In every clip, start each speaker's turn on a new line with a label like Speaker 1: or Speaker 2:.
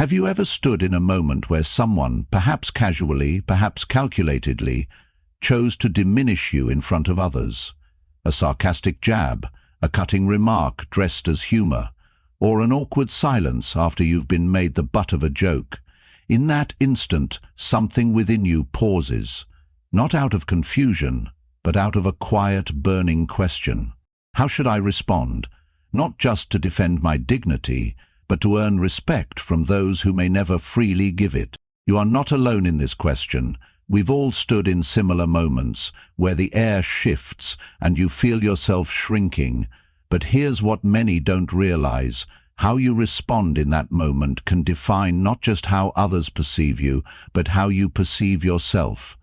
Speaker 1: Have you ever stood in a moment where someone, perhaps casually, perhaps calculatedly, chose to diminish you in front of others? A sarcastic jab, a cutting remark dressed as humor, or an awkward silence after you've been made the butt of a joke. In that instant, something within you pauses, not out of confusion, but out of a quiet, burning question. How should I respond? Not just to defend my dignity, but to earn respect from those who may never freely give it. You are not alone in this question. We've all stood in similar moments, where the air shifts and you feel yourself shrinking. But here's what many don't realize. How you respond in that moment can define not just how others perceive you, but how you perceive yourself.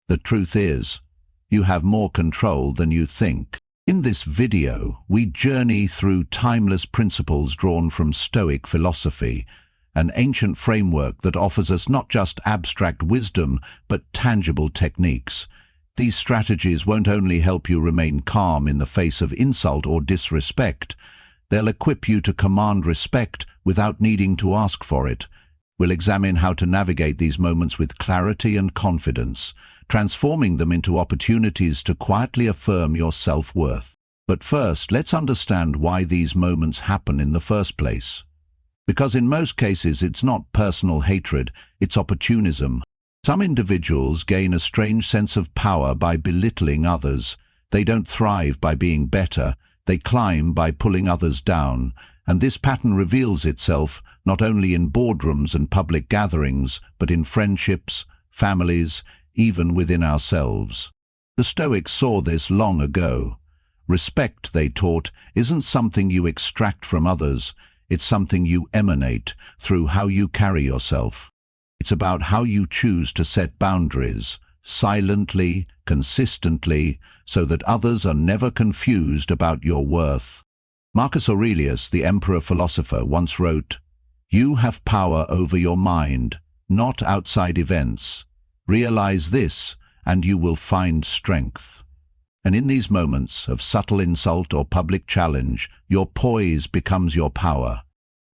Speaker 1: The truth is, you have more control than you think. In this video, we journey through timeless principles drawn from Stoic philosophy, an ancient framework that offers us not just abstract wisdom, but tangible techniques. These strategies won't only help you remain calm in the face of insult or disrespect, they'll equip you to command respect without needing to ask for it. We'll examine how to navigate these moments with clarity and confidence, transforming them into opportunities to quietly affirm your self-worth. But first, let's understand why these moments happen in the first place. Because in most cases it's not personal hatred, it's opportunism. Some individuals gain a strange sense of power by belittling others. They don't thrive by being better, they climb by pulling others down. And this pattern reveals itself not only in boardrooms and public gatherings, but in friendships, families, even within ourselves. The Stoics saw this long ago. Respect, they taught, isn't something you extract from others, it's something you emanate through how you carry yourself. It's about how you choose to set boundaries, silently, consistently, so that others are never confused about your worth. Marcus Aurelius, the emperor-philosopher, once wrote, "You have power over your mind, not outside events. Realize this, and you will find strength." And in these moments of subtle insult or public challenge, your poise becomes your power.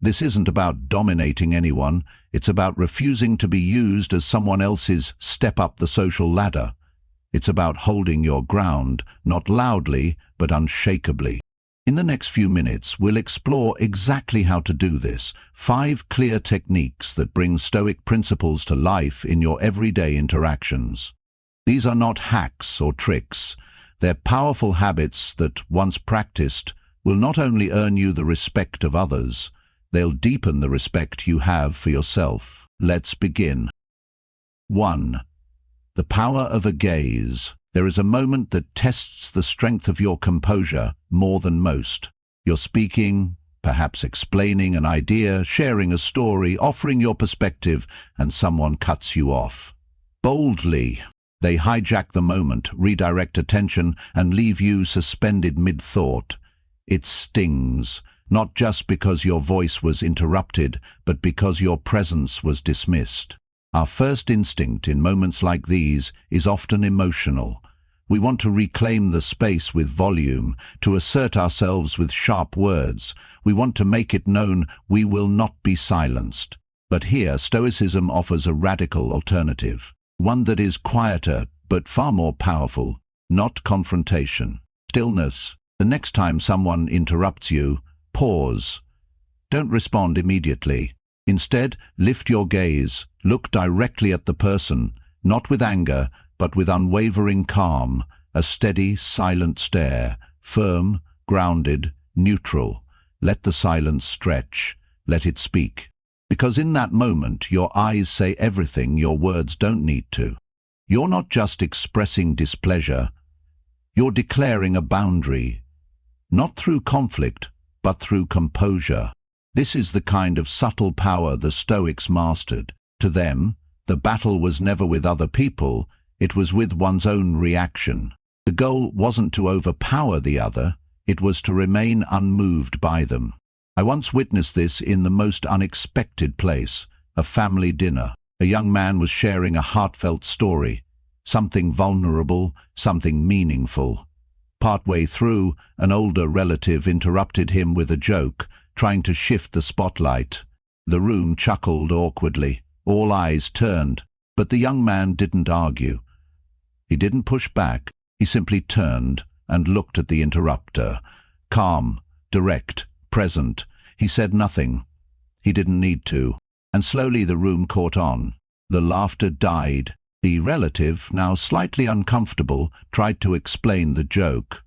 Speaker 1: This isn't about dominating anyone, it's about refusing to be used as someone else's step up the social ladder. It's about holding your ground, not loudly, but unshakably. In the next few minutes, we'll explore exactly how to do this. 5 clear techniques that bring Stoic principles to life in your everyday interactions. These are not hacks or tricks. They're powerful habits that, once practiced, will not only earn you the respect of others, they'll deepen the respect you have for yourself. Let's begin. 1. The power of a gaze. There is a moment that tests the strength of your composure more than most. You're speaking, perhaps explaining an idea, sharing a story, offering your perspective, and someone cuts you off. Boldly, they hijack the moment, redirect attention, and leave you suspended mid-thought. It stings, not just because your voice was interrupted, but because your presence was dismissed. Our first instinct in moments like these is often emotional. We want to reclaim the space with volume, to assert ourselves with sharp words. We want to make it known we will not be silenced. But here, Stoicism offers a radical alternative, one that is quieter but far more powerful, not confrontation. Stillness. The next time someone interrupts you, pause. Don't respond immediately. Instead, lift your gaze, look directly at the person, not with anger, but with unwavering calm, a steady, silent stare, firm, grounded, neutral. Let the silence stretch, let it speak. Because in that moment, your eyes say everything your words don't need to. You're not just expressing displeasure, you're declaring a boundary, not through conflict, but through composure. This is the kind of subtle power the Stoics mastered. To them, the battle was never with other people, it was with one's own reaction. The goal wasn't to overpower the other, it was to remain unmoved by them. I once witnessed this in the most unexpected place, a family dinner. A young man was sharing a heartfelt story, something vulnerable, something meaningful. Partway through, an older relative interrupted him with a joke, trying to shift the spotlight. The room chuckled awkwardly. All eyes turned, but the young man didn't argue. He didn't push back. He simply turned and looked at the interrupter. Calm, direct, present. He said nothing. He didn't need to. And slowly the room caught on. The laughter died. The relative, now slightly uncomfortable, tried to explain the joke,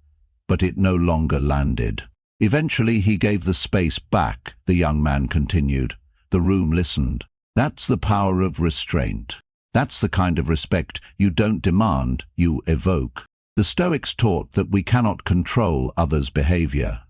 Speaker 1: but it no longer landed. Eventually he gave the space back, the young man continued. The room listened. That's the power of restraint. That's the kind of respect you don't demand, you evoke. The Stoics taught that we cannot control others' behavior,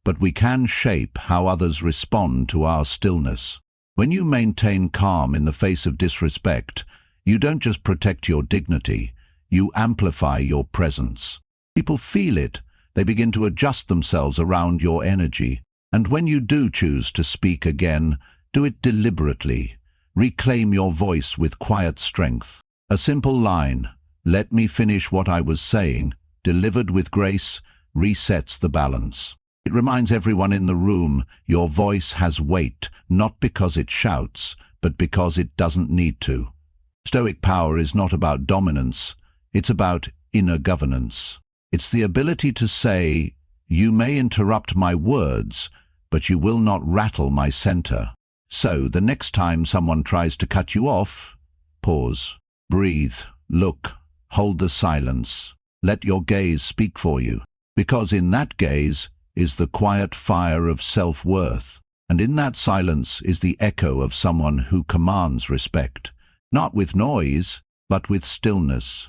Speaker 1: but we can shape how others respond to our stillness. When you maintain calm in the face of disrespect, you don't just protect your dignity, you amplify your presence. People feel it. They begin to adjust themselves around your energy. And when you do choose to speak again, do it deliberately. Reclaim your voice with quiet strength. A simple line, "Let me finish what I was saying," delivered with grace, resets the balance. It reminds everyone in the room your voice has weight, not because it shouts, but because it doesn't need to. Stoic power is not about dominance, it's about inner governance. It's the ability to say, "You may interrupt my words, but you will not rattle my center." So, the next time someone tries to cut you off, pause, breathe, look, hold the silence. Let your gaze speak for you, because in that gaze is the quiet fire of self-worth, and in that silence is the echo of someone who commands respect, not with noise, but with stillness.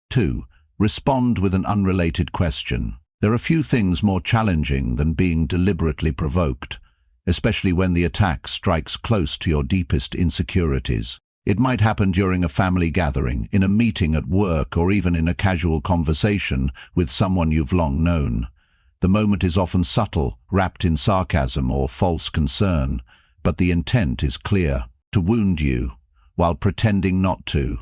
Speaker 1: 2. Respond with an unrelated question. There are few things more challenging than being deliberately provoked, especially when the attack strikes close to your deepest insecurities. It might happen during a family gathering, in a meeting at work, or even in a casual conversation with someone you've long known. The moment is often subtle, wrapped in sarcasm or false concern, but the intent is clear: to wound you, while pretending not to.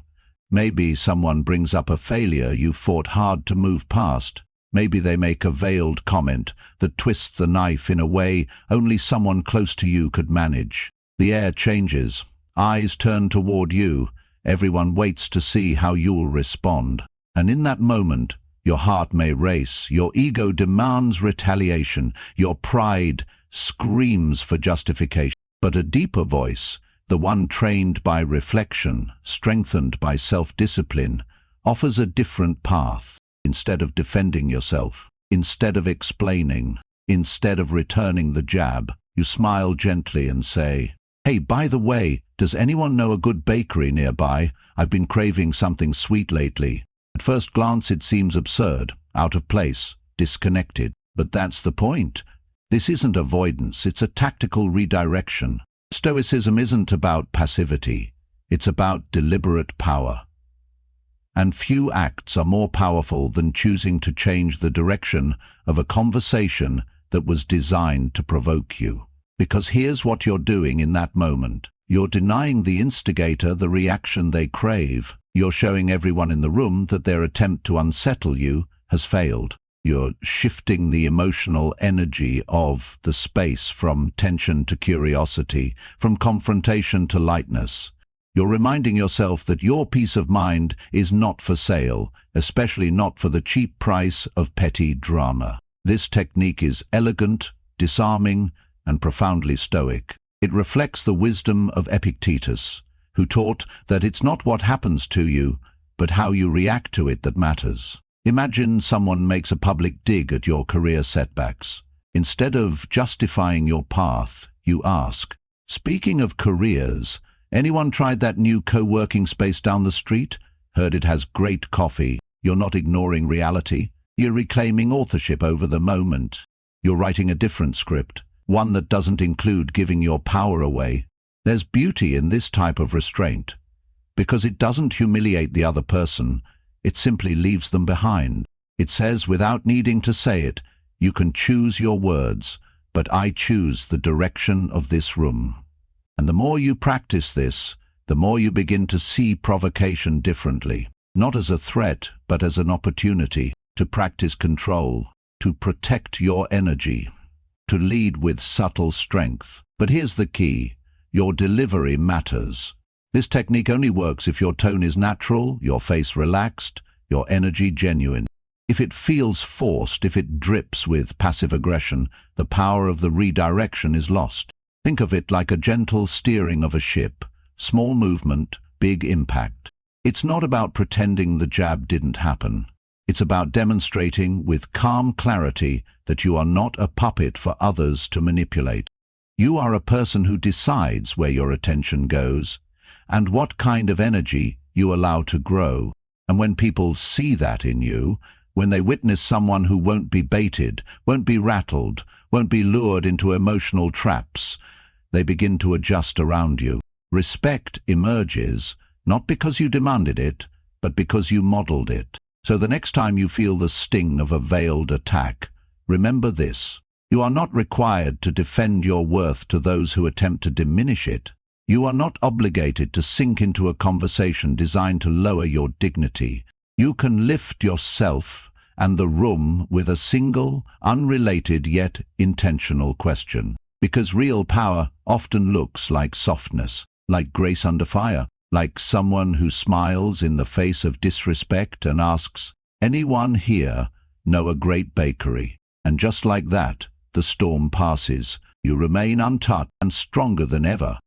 Speaker 1: Maybe someone brings up a failure you fought hard to move past. Maybe they make a veiled comment that twists the knife in a way only someone close to you could manage. The air changes. Eyes turn toward you. Everyone waits to see how you'll respond. And in that moment, your heart may race. Your ego demands retaliation. Your pride screams for justification. But a deeper voice, the one trained by reflection, strengthened by self-discipline, offers a different path. Instead of defending yourself, instead of explaining, instead of returning the jab, you smile gently and say, "Hey, by the way, does anyone know a good bakery nearby? I've been craving something sweet lately." At first glance it seems absurd, out of place, disconnected. But that's the point. This isn't avoidance, it's a tactical redirection. Stoicism isn't about passivity, it's about deliberate power. And few acts are more powerful than choosing to change the direction of a conversation that was designed to provoke you. Because here's what you're doing in that moment. You're denying the instigator the reaction they crave. You're showing everyone in the room that their attempt to unsettle you has failed. You're shifting the emotional energy of the space from tension to curiosity, from confrontation to lightness. You're reminding yourself that your peace of mind is not for sale, especially not for the cheap price of petty drama. This technique is elegant, disarming, and profoundly stoic. It reflects the wisdom of Epictetus, who taught that it's not what happens to you, but how you react to it that matters. Imagine someone makes a public dig at your career setbacks. Instead of justifying your path, you ask, "Speaking of careers, anyone tried that new co-working space down the street? Heard it has great coffee." You're not ignoring reality. You're reclaiming authorship over the moment. You're writing a different script, one that doesn't include giving your power away. There's beauty in this type of restraint, because it doesn't humiliate the other person, it simply leaves them behind. It says, without needing to say it, "You can choose your words, but I choose the direction of this room." And the more you practice this, the more you begin to see provocation differently, not as a threat, but as an opportunity to practice control, to protect your energy, to lead with subtle strength. But here's the key. Your delivery matters. This technique only works if your tone is natural, your face relaxed, your energy genuine. If it feels forced, if it drips with passive aggression, the power of the redirection is lost. Think of it like a gentle steering of a ship. Small movement, big impact. It's not about pretending the jab didn't happen. It's about demonstrating with calm clarity that you are not a puppet for others to manipulate. You are a person who decides where your attention goes and what kind of energy you allow to grow. And when people see that in you, when they witness someone who won't be baited, won't be rattled, won't be lured into emotional traps, they begin to adjust around you. Respect emerges, not because you demanded it, but because you modeled it. So the next time you feel the sting of a veiled attack, remember this. You are not required to defend your worth to those who attempt to diminish it. You are not obligated to sink into a conversation designed to lower your dignity. You can lift yourself and the room with a single, unrelated yet intentional question. Because real power often looks like softness, like grace under fire, like someone who smiles in the face of disrespect and asks, "Anyone here know a great bakery?" And just like that, the storm passes. You remain untouched and stronger than ever.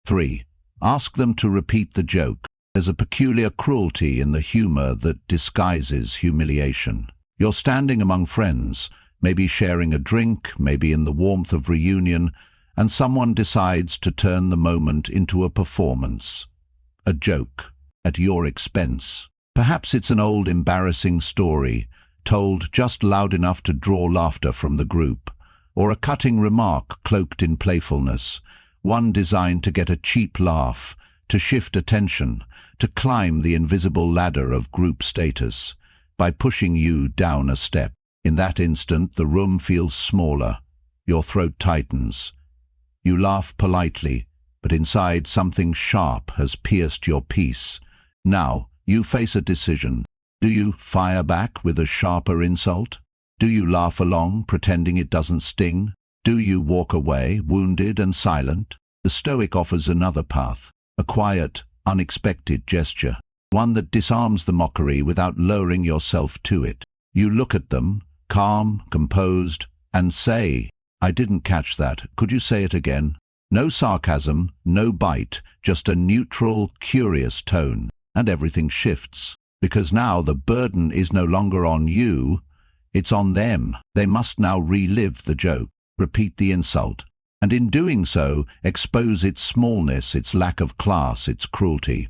Speaker 1: 3. Ask them to repeat the joke. There's a peculiar cruelty in the humor that disguises humiliation. You're standing among friends, maybe sharing a drink, maybe in the warmth of reunion, and someone decides to turn the moment into a performance. A joke, at your expense. Perhaps it's an old embarrassing story, told just loud enough to draw laughter from the group, or a cutting remark cloaked in playfulness, one designed to get a cheap laugh, to shift attention, to climb the invisible ladder of group status, by pushing you down a step. In that instant, the room feels smaller, your throat tightens. You laugh politely, but inside something sharp has pierced your peace. Now, you face a decision. Do you fire back with a sharper insult? Do you laugh along, pretending it doesn't sting? Do you walk away, wounded and silent? The Stoic offers another path, a quiet, unexpected gesture, one that disarms the mockery without lowering yourself to it. You look at them, calm, composed, and say, "I didn't catch that. Could you say it again?" No sarcasm, no bite, just a neutral, curious tone. And everything shifts. Because now the burden is no longer on you, it's on them. They must now relive the joke, repeat the insult, and in doing so, expose its smallness, its lack of class, its cruelty.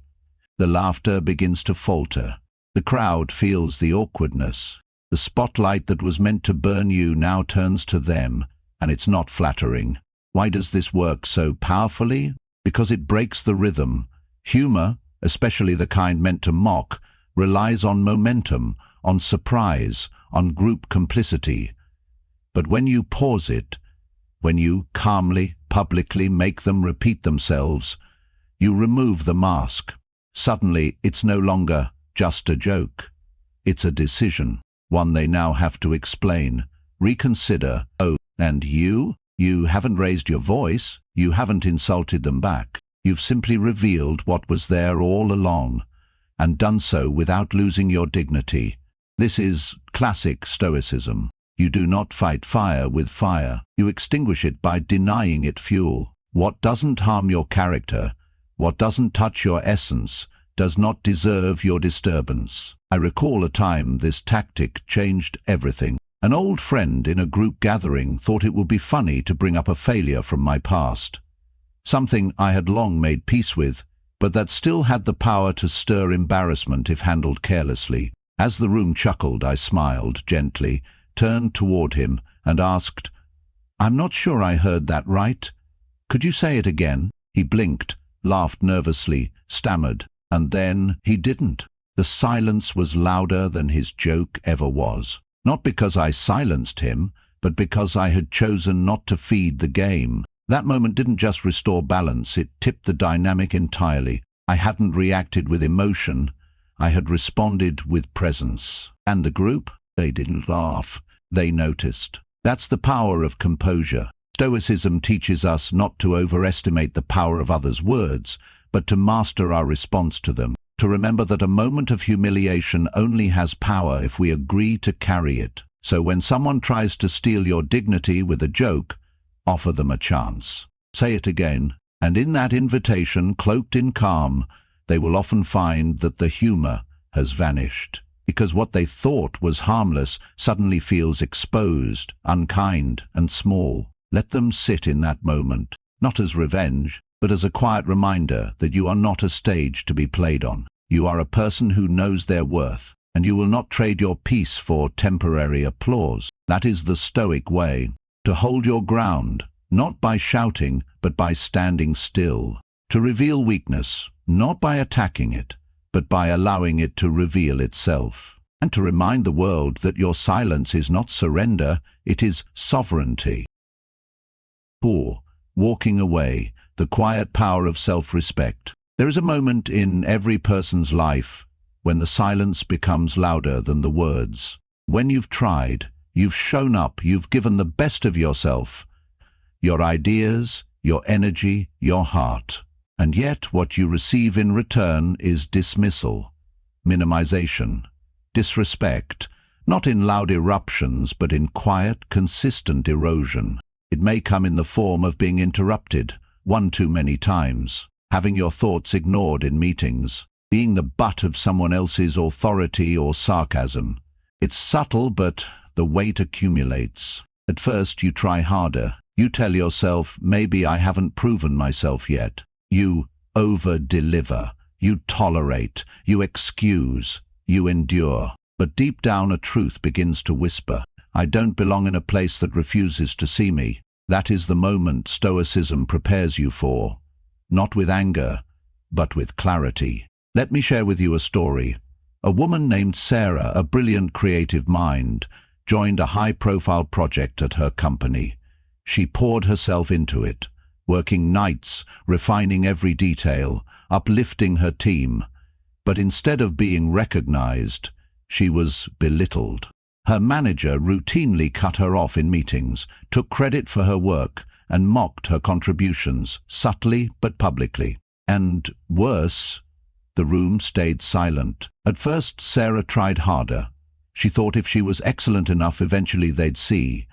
Speaker 1: The laughter begins to falter. The crowd feels the awkwardness. The spotlight that was meant to burn you now turns to them, and it's not flattering. Why does this work so powerfully? Because it breaks the rhythm. Humor, especially the kind meant to mock, relies on momentum, on surprise, on group complicity. But when you pause it, when you calmly, publicly make them repeat themselves, you remove the mask. Suddenly, it's no longer just a joke. It's a decision, one they now have to explain, reconsider. Oh, and you haven't raised your voice, you haven't insulted them back. You've simply revealed what was there all along, and done so without losing your dignity. This is classic Stoicism. You do not fight fire with fire. You extinguish it by denying it fuel. What doesn't harm your character, what doesn't touch your essence, does not deserve your disturbance. I recall a time this tactic changed everything. An old friend in a group gathering thought it would be funny to bring up a failure from my past. Something I had long made peace with, but that still had the power to stir embarrassment if handled carelessly. As the room chuckled, I smiled gently, turned toward him, and asked, "I'm not sure I heard that right. Could you say it again?" He blinked, laughed nervously, stammered, and then he didn't. The silence was louder than his joke ever was. Not because I silenced him, but because I had chosen not to feed the game. That moment didn't just restore balance, it tipped the dynamic entirely. I hadn't reacted with emotion, I had responded with presence. And the group? They didn't laugh. They noticed. That's the power of composure. Stoicism teaches us not to overestimate the power of others' words, but to master our response to them, to remember that a moment of humiliation only has power if we agree to carry it. So when someone tries to steal your dignity with a joke, offer them a chance. Say it again, and in that invitation, cloaked in calm, they will often find that the humor has vanished, because what they thought was harmless suddenly feels exposed, unkind, and small. Let them sit in that moment, not as revenge, but as a quiet reminder that you are not a stage to be played on. You are a person who knows their worth, and you will not trade your peace for temporary applause. That is the Stoic way, to hold your ground, not by shouting, but by standing still. To reveal weakness, not by attacking it, but by allowing it to reveal itself. And to remind the world that your silence is not surrender, it is sovereignty. 4. Walking away, the quiet power of self-respect. There is a moment in every person's life when the silence becomes louder than the words. When you've tried, you've shown up, you've given the best of yourself, your ideas, your energy, your heart. And yet what you receive in return is dismissal, minimization, disrespect, not in loud eruptions, but in quiet, consistent erosion. It may come in the form of being interrupted one too many times, having your thoughts ignored in meetings, being the butt of someone else's authority or sarcasm. It's subtle, but the weight accumulates. At first you try harder. You tell yourself, maybe I haven't proven myself yet. You over-deliver. You tolerate. You excuse. You endure. But deep down a truth begins to whisper. I don't belong in a place that refuses to see me. That is the moment Stoicism prepares you for, not with anger, but with clarity. Let me share with you a story. A woman named Sarah, a brilliant creative mind, joined a high-profile project at her company. She poured herself into it, working nights, refining every detail, uplifting her team. But instead of being recognized, she was belittled. Her manager routinely cut her off in meetings, took credit for her work, and mocked her contributions, subtly but publicly. And worse, the room stayed silent. At first, Sarah tried harder. She thought if she was excellent enough, eventually they'd see.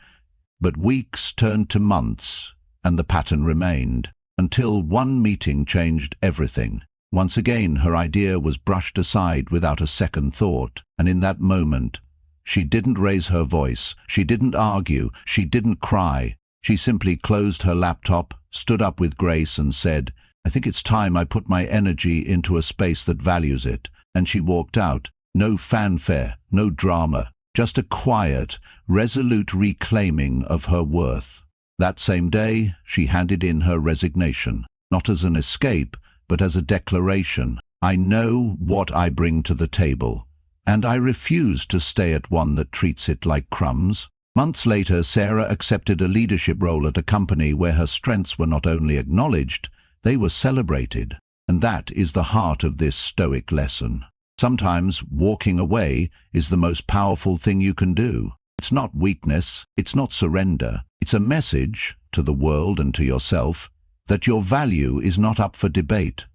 Speaker 1: But weeks turned to months, and the pattern remained, until one meeting changed everything. Once again, her idea was brushed aside without a second thought, and in that moment, she didn't raise her voice, she didn't argue, she didn't cry. She simply closed her laptop, stood up with grace, and said, I think it's time I put my energy into a space that values it. And she walked out. No fanfare, no drama, just a quiet, resolute reclaiming of her worth. That same day, she handed in her resignation, not as an escape, but as a declaration. I know what I bring to the table, and I refuse to stay at one that treats it like crumbs. Months later, Sarah accepted a leadership role at a company where her strengths were not only acknowledged, they were celebrated. And that is the heart of this Stoic lesson. Sometimes walking away is the most powerful thing you can do. It's not weakness, it's not surrender. It's a message to the world and to yourself that your value is not up for debate.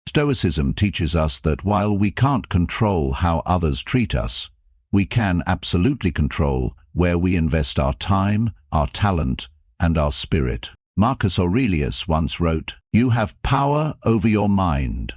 Speaker 1: Stoicism teaches us that while we can't control how others treat us, we can absolutely control where we invest our time, our talent, and our spirit. Marcus Aurelius once wrote, "You have power over your mind,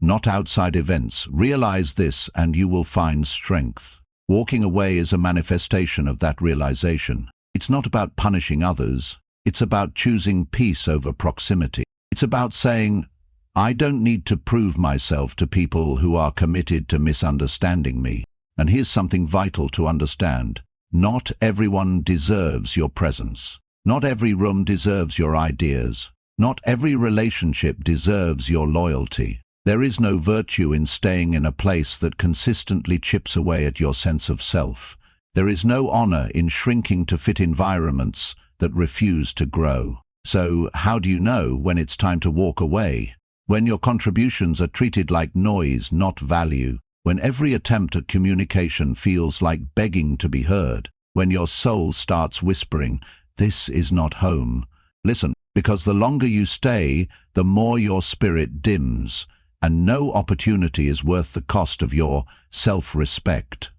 Speaker 1: not outside events. Realize this and you will find strength." Walking away is a manifestation of that realization. It's not about punishing others. It's about choosing peace over proximity. It's about saying, I don't need to prove myself to people who are committed to misunderstanding me. And here's something vital to understand. Not everyone deserves your presence. Not every room deserves your ideas. Not every relationship deserves your loyalty. There is no virtue in staying in a place that consistently chips away at your sense of self. There is no honor in shrinking to fit environments that refuse to grow. So how do you know when it's time to walk away? When your contributions are treated like noise, not value. When every attempt at communication feels like begging to be heard. when your soul starts whispering, "This is not home." Listen, because the longer you stay, the more your spirit dims, and no opportunity is worth the cost of your self-respect.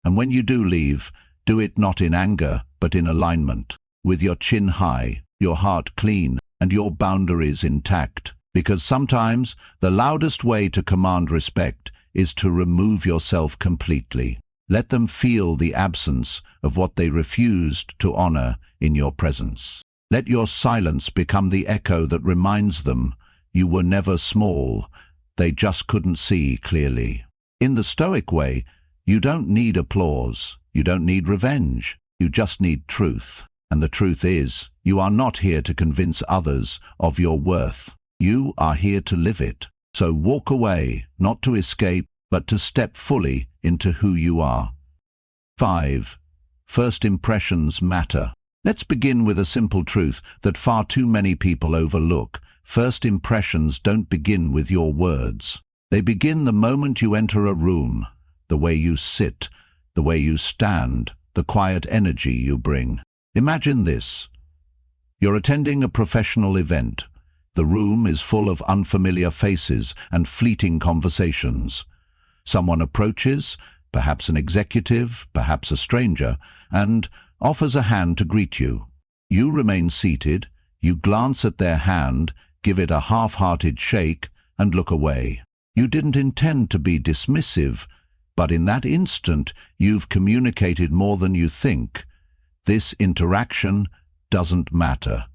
Speaker 1: And when you do leave, do it not in anger, but in alignment, with your chin high, your heart clean, and your boundaries intact. Because sometimes the loudest way to command respect is to remove yourself completely. Let them feel the absence of what they refused to honor in your presence. Let your silence become the echo that reminds them you were never small, they just couldn't see clearly. In the Stoic way, you don't need applause, you don't need revenge, you just need truth. And the truth is, you are not here to convince others of your worth. You are here to live it. So walk away, not to escape, but to step fully into who you are. 5. First impressions matter. Let's begin with a simple truth that far too many people overlook. First impressions don't begin with your words. They begin the moment you enter a room, the way you sit, the way you stand, the quiet energy you bring. Imagine this. You're attending a professional event. The room is full of unfamiliar faces and fleeting conversations. Someone approaches, perhaps an executive, perhaps a stranger, and offers a hand to greet you. You remain seated, you glance at their hand, give it a half-hearted shake, and look away. You didn't intend to be dismissive, but in that instant you've communicated more than you think. This interaction doesn't matter.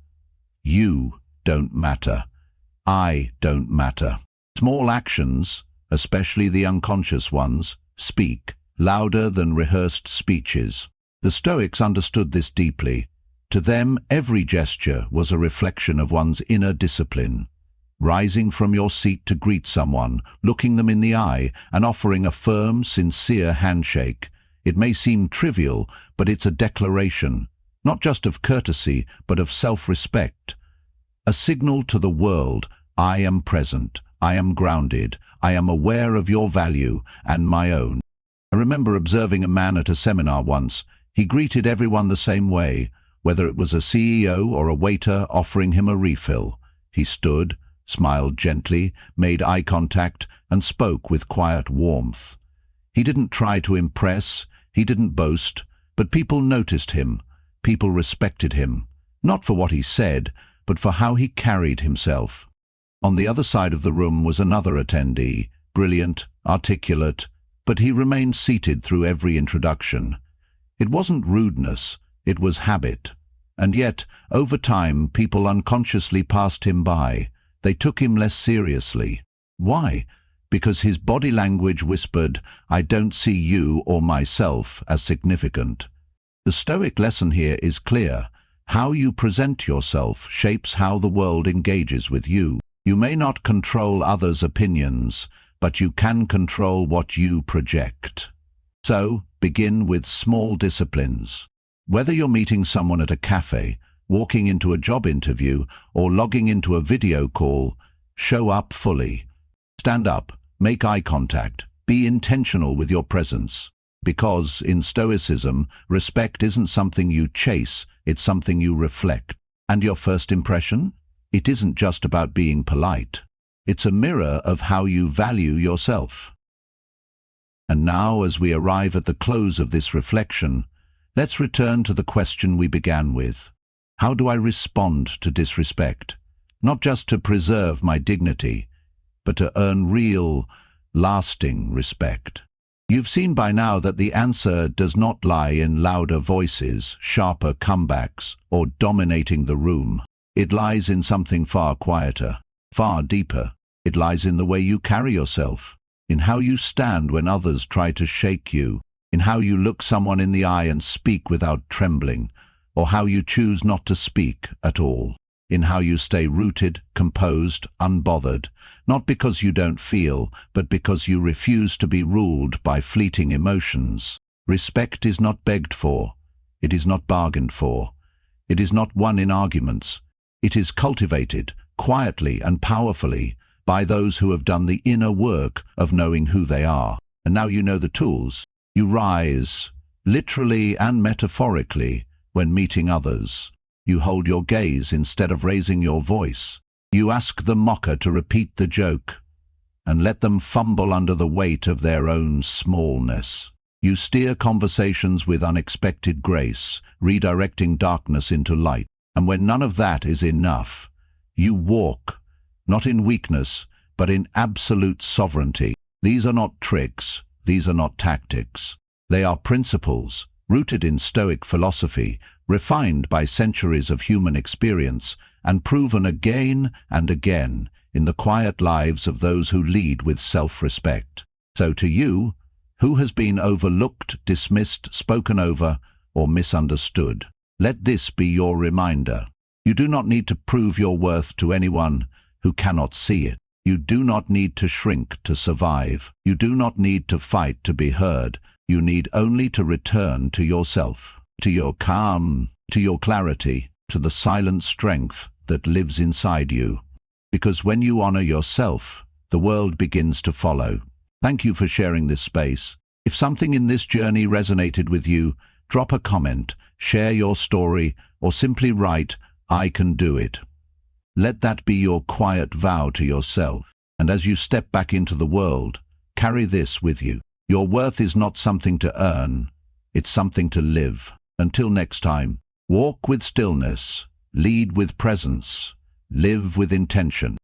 Speaker 1: You don't matter. I don't matter. Small actions, especially the unconscious ones, speak louder than rehearsed speeches. The Stoics understood this deeply. To them, every gesture was a reflection of one's inner discipline. Rising from your seat to greet someone, looking them in the eye, and offering a firm, sincere handshake. It may seem trivial, but it's a declaration, not just of courtesy, but of self-respect. A signal to the world, I am present, I am grounded, I am aware of your value and my own. I remember observing a man at a seminar once. He greeted everyone the same way, whether it was a CEO or a waiter offering him a refill. He stood, smiled gently, made eye contact, and spoke with quiet warmth. He didn't try to impress, he didn't boast, but people noticed him. People respected him, not for what he said, but for how he carried himself. On the other side of the room was another attendee, brilliant, articulate, but he remained seated through every introduction. It wasn't rudeness, it was habit. And yet, over time, people unconsciously passed him by. They took him less seriously. Why? Because his body language whispered, I don't see you or myself as significant. The Stoic lesson here is clear. How you present yourself shapes how the world engages with you. You may not control others' opinions, but you can control what you project. So, begin with small disciplines. Whether you're meeting someone at a cafe, walking into a job interview, or logging into a video call, show up fully. Stand up, make eye contact, be intentional with your presence. Because, in Stoicism, respect isn't something you chase, it's something you reflect. And your first impression? It isn't just about being polite. It's a mirror of how you value yourself. And now, as we arrive at the close of this reflection, let's return to the question we began with. How do I respond to disrespect? Not just to preserve my dignity, but to earn real, lasting respect. You've seen by now that the answer does not lie in louder voices, sharper comebacks, or dominating the room. It lies in something far quieter, far deeper. It lies in the way you carry yourself, in how you stand when others try to shake you, in how you look someone in the eye and speak without trembling, or how you choose not to speak at all, in how you stay rooted, composed, unbothered, not because you don't feel, but because you refuse to be ruled by fleeting emotions. Respect is not begged for. It is not bargained for. It is not won in arguments. It is cultivated, quietly and powerfully, by those who have done the inner work of knowing who they are. And now you know the tools. You rise, literally and metaphorically, when meeting others. You hold your gaze instead of raising your voice. You ask the mocker to repeat the joke, and let them fumble under the weight of their own smallness. You steer conversations with unexpected grace, redirecting darkness into light. And when none of that is enough, you walk, not in weakness, but in absolute sovereignty. These are not tricks, these are not tactics. They are principles, rooted in Stoic philosophy, refined by centuries of human experience, and proven again and again in the quiet lives of those who lead with self-respect. So to you, who has been overlooked, dismissed, spoken over, or misunderstood, let this be your reminder. You do not need to prove your worth to anyone who cannot see it. You do not need to shrink to survive. You do not need to fight to be heard. You need only to return to yourself, to your calm, to your clarity, to the silent strength that lives inside you. Because when you honor yourself, the world begins to follow. Thank you for sharing this space. If something in this journey resonated with you, drop a comment, share your story, or simply write, "I can do it." Let that be your quiet vow to yourself. And as you step back into the world, carry this with you. Your worth is not something to earn, it's something to live. Until next time, walk with stillness, lead with presence, live with intention.